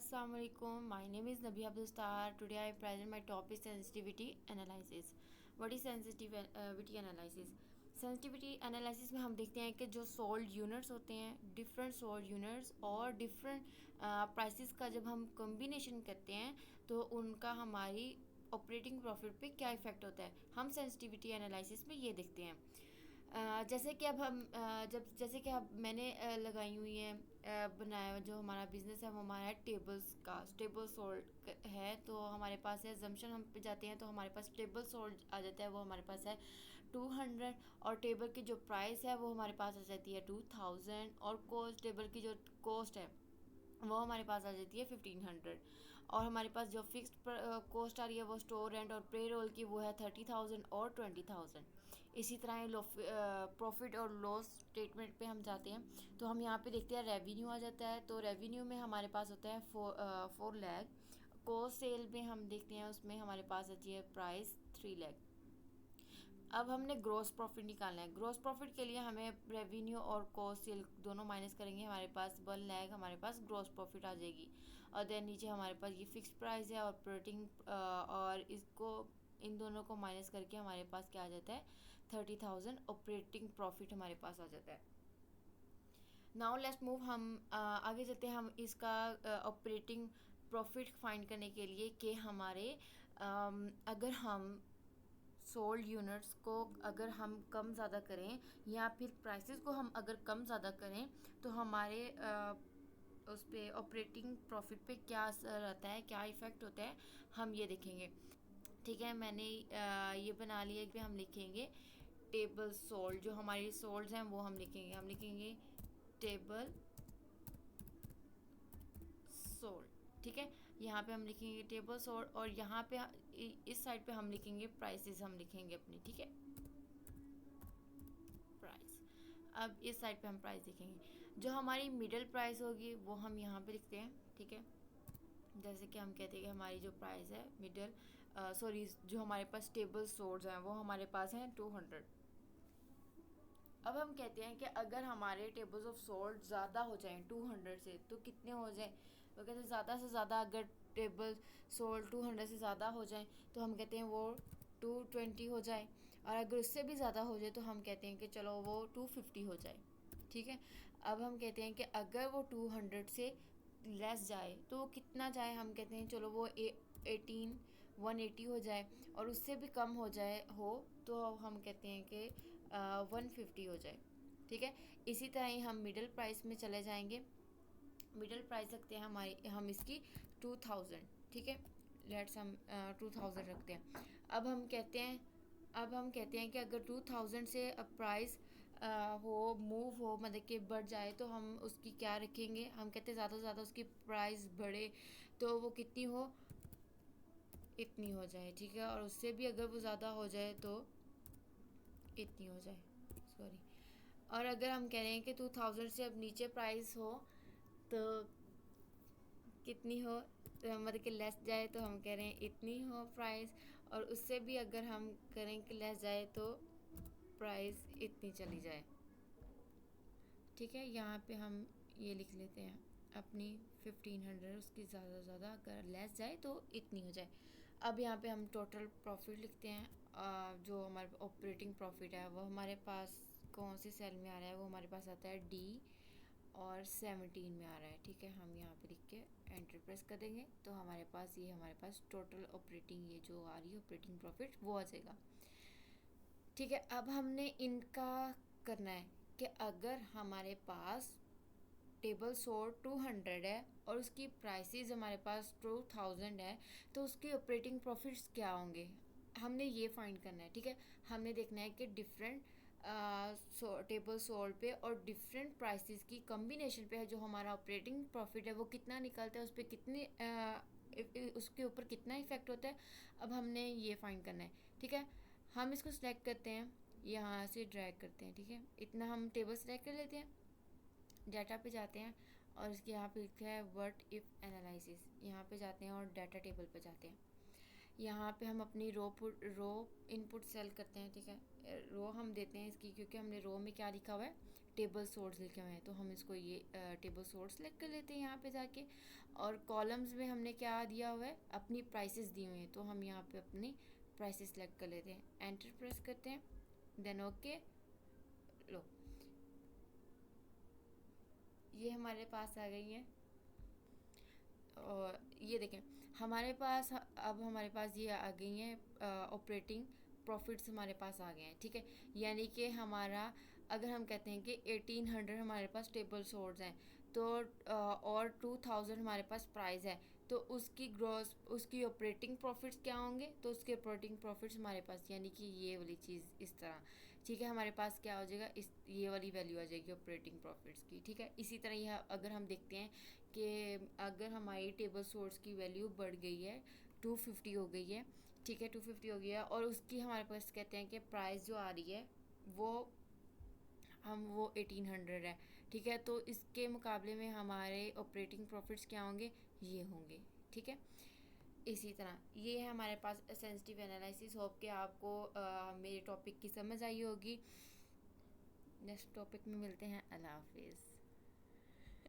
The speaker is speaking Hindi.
Assalamu alaikum. My name is Nabi Abdul Star. Today I present my topic sensitivity analysis. What is sensitivity analysis? Sensitivity analysis में हम देखते हैं कि जो सोल्ड यूनिट्स होते हैं, डिफरेंट सोल्ड यूनिट्स और डिफरेंट प्राइसेस का जब हम कॉम्बिनेशन करते हैं तो उनका हमारी ऑपरेटिंग प्रॉफिट पे क्या इफ़ेक्ट होता है, हम सेंसिटिविटी एनालिसिस में ये देखते हैं। जैसे कि अब हम जैसे कि अब मैंने लगाई हुई है, बनाया हुआ जो हमारा बिजनेस है वो हमारा है टेबल्स का। टेबल सोल्ड है तो हमारे पास है जम्पशन, हम पे जाते हैं तो हमारे पास टेबल सोल्ड आ जाता है, वो हमारे पास है 200। और टेबल की जो प्राइस है वो हमारे पास आ जाती है 2000। और कॉस्ट, टेबल की जो कॉस्ट है वो हमारे पास आ जाती है 1500। और हमारे पास जो फिक्स्ड कॉस्ट आ रही है वो स्टोर रेंट और पे रोल की वो है 30,000 और 20,000। इसी तरह प्रॉफिट और लॉस स्टेटमेंट पे हम जाते हैं तो हम यहाँ पे देखते हैं रेवेन्यू आ जाता है। तो रेवेन्यू में हमारे पास होता है 4 लाख। कॉस्ट सेल में हम देखते हैं उसमें हमारे पास आती है प्राइस 3 लाख। अब हमने ग्रॉस प्रॉफिट निकालना है। ग्रॉस प्रॉफिट के लिए हमें रेवेन्यू और कॉस्ट सेल दोनों माइनस करेंगे, हमारे पास 1 लाख हमारे पास ग्रॉस प्रॉफिट आ जाएगी। और देन नीचे हमारे पास ये फिक्स्ड प्राइस है ऑपरेटिंग, और इसको इन दोनों को माइनस करके हमारे पास क्या आ जाता है 30,000 ऑपरेटिंग प्रॉफिट हमारे पास आ जाता है। नाउ लेट्स मूव, हम आगे चलते हैं। हम इसका ऑपरेटिंग प्रॉफिट फाइंड करने के लिए कि हमारे अगर हम सोल्ड यूनिट्स को अगर हम कम ज़्यादा करें या फिर प्राइसेस को हम अगर कम ज़्यादा करें तो हमारे उस पर ऑपरेटिंग प्रॉफिट पे क्या असर आता है, क्या इफ़ेक्ट होता है, हम ये देखेंगे। ठीक है, मैंने ये बना लिया कि हम लिखेंगे टेबल सोल्ड। जो हमारी सोल्ड्स हैं वो हम लिखेंगे टेबल सोल्ड। ठीक है, यहाँ पे हम लिखेंगे टेबल सोल्ड और यहाँ पे इस साइड पे हम लिखेंगे प्राइसेस, हम लिखेंगे अपनी। ठीक है, प्राइस। अब इस साइड पे हम प्राइस लिखेंगे। जो हमारी मिडिल प्राइस होगी वो हम यहाँ पे लिखते हैं। ठीक है, जैसे कि हम कहते हैं कि हमारी जो प्राइस है मिडिल, सॉरी, जो हमारे पास टेबल सोल्ड हैं वो हमारे पास हैं 200। अब हम कहते हैं कि अगर हमारे टेबल्स ऑफ सोल्ड ज़्यादा हो जाएं 200 से तो कितने हो जाएं, तो कहते हैं ज़्यादा से ज़्यादा अगर टेबल सोल्ड 200 से ज़्यादा हो जाएं तो हम कहते हैं वो 220 हो जाए। और अगर उससे भी ज़्यादा हो जाए तो हम कहते हैं कि चलो वो 250 हो जाए। ठीक है, अब हम कहते हैं कि अगर वो 200 से लेस जाए तो वो कितना जाए, हम कहते हैं चलो वो 180 हो जाए। और उससे भी कम हो जाए तो हम कहते हैं कि 150 हो जाए। ठीक है, इसी तरह ही हम मिडिल प्राइस में चले जाएंगे। मिडिल प्राइस रखते हैं हमारी, हम इसकी 2000। ठीक है, लेट्स हम 2000 रखते हैं। अब हम कहते हैं कि अगर 2000 से अब प्राइस हो मूव हो, मतलब कि बढ़ जाए तो हम उसकी क्या रखेंगे, हम कहते हैं ज़्यादा से ज़्यादा उसकी प्राइस बढ़े तो वो कितनी हो, इतनी हो जाए। ठीक है, और उससे भी अगर वो ज़्यादा हो जाए तो इतनी हो जाए, सॉरी। और अगर हम कह रहे हैं कि 2000 से अब नीचे प्राइस हो तो कितनी हो, तो मतलब कि लेस जाए तो हम कह रहे हैं इतनी हो प्राइस। और उससे भी अगर हम करें कि लेस जाए तो प्राइस इतनी चली जाए। ठीक है, यहाँ पे हम ये लिख लेते हैं अपनी 1500, उसकी ज़्यादा से ज़्यादा अगर लेस जाए तो इतनी हो जाए। अब यहाँ पे हम टोटल प्रॉफिट लिखते हैं। जो हमारा ऑपरेटिंग प्रॉफिट है वो हमारे पास कौन सी सेल में आ रहा है, वो हमारे पास आता है डी और 17 में आ रहा है। ठीक है, हम यहाँ पे लिख के एंटर प्रेस कर देंगे तो हमारे पास टोटल ऑपरेटिंग ये जो आ रही है ऑपरेटिंग प्रॉफिट वो आ जाएगा। ठीक है, अब हमने इनका करना है कि अगर हमारे पास टेबल सोल्ड 200 है और उसकी प्राइसेस हमारे पास 2000 है तो उसके ऑपरेटिंग प्रॉफिट्स क्या होंगे, हमने ये फाइंड करना है। ठीक है, हमने देखना है कि डिफरेंट टेबल सोल्ड पे और डिफरेंट प्राइसेस की कॉम्बिनेशन पे है जो हमारा ऑपरेटिंग प्रॉफिट है वो कितना निकलता है, उस पर कितने उसके ऊपर कितना इफेक्ट होता है। अब हमने ये फाइंड करना है। ठीक है, हम इसको सिलेक्ट करते हैं, यहाँ से ड्रैग करते हैं। ठीक है, इतना हम टेबल सेलेक्ट कर लेते हैं, डाटा पे जाते हैं और इसके यहाँ पे लिखा है व्हाट इफ़ एनालिसिस, यहाँ पे जाते हैं और डाटा टेबल पे जाते हैं। यहाँ पे हम अपनी रो इनपुट सेल करते हैं। ठीक है, रो हम देते हैं इसकी, क्योंकि हमने रो में क्या लिखा हुआ है टेबल सोर्स लिखे हुए हैं, तो हम इसको ये टेबल सोर्स सेलेक्ट कर लेते हैं यहाँ पे जाके। और कॉलम्स में हमने क्या दिया हुआ है, अपनी प्राइसेस दी हुई हैं, तो हम यहाँ पे अपनी प्राइसेस सेलेक्ट कर लेते हैं, एंटर प्रेस करते हैं, देन ओके। लो, ये हमारे पास आ गई है। और ये देखें हमारे पास अब हमारे पास ये आ गई हैं ऑपरेटिंग प्रॉफिट्स हमारे पास आ गए हैं, ठीक है। यानी कि हमारा अगर हम कहते हैं कि 1800 हमारे पास टेबल सोर्स हैं, तो और 2000 हमारे पास प्राइस है, तो उसकी ग्रॉस उसकी ऑपरेटिंग प्रॉफिट्स क्या होंगे, तो उसके ऑपरेटिंग प्रॉफिट्स हमारे पास यानी कि ये वाली चीज़ इस तरह, ठीक है। हमारे पास क्या हो जाएगा, इस ये वाली वैल्यू आ जाएगी ऑपरेटिंग प्रॉफिट्स की, ठीक है। इसी तरह यह अगर हम देखते हैं कि अगर हमारी टेबल सोर्स की वैल्यू बढ़ गई है, 250 हो गई है, ठीक है, 250 हो गया, और उसकी हमारे पास कहते हैं कि प्राइस जो आ रही है वो 1800 है, ठीक है। तो इसके मुकाबले में हमारे ऑपरेटिंग प्रॉफिट्स क्या होंगे, ये होंगे, ठीक है। इसी तरह ये है हमारे पास सेंसिटिव एनालिसिस। होप कि आपको मेरे टॉपिक की समझ आई होगी। नेक्स्ट टॉपिक में मिलते हैं। अल्लाह हाफिज़।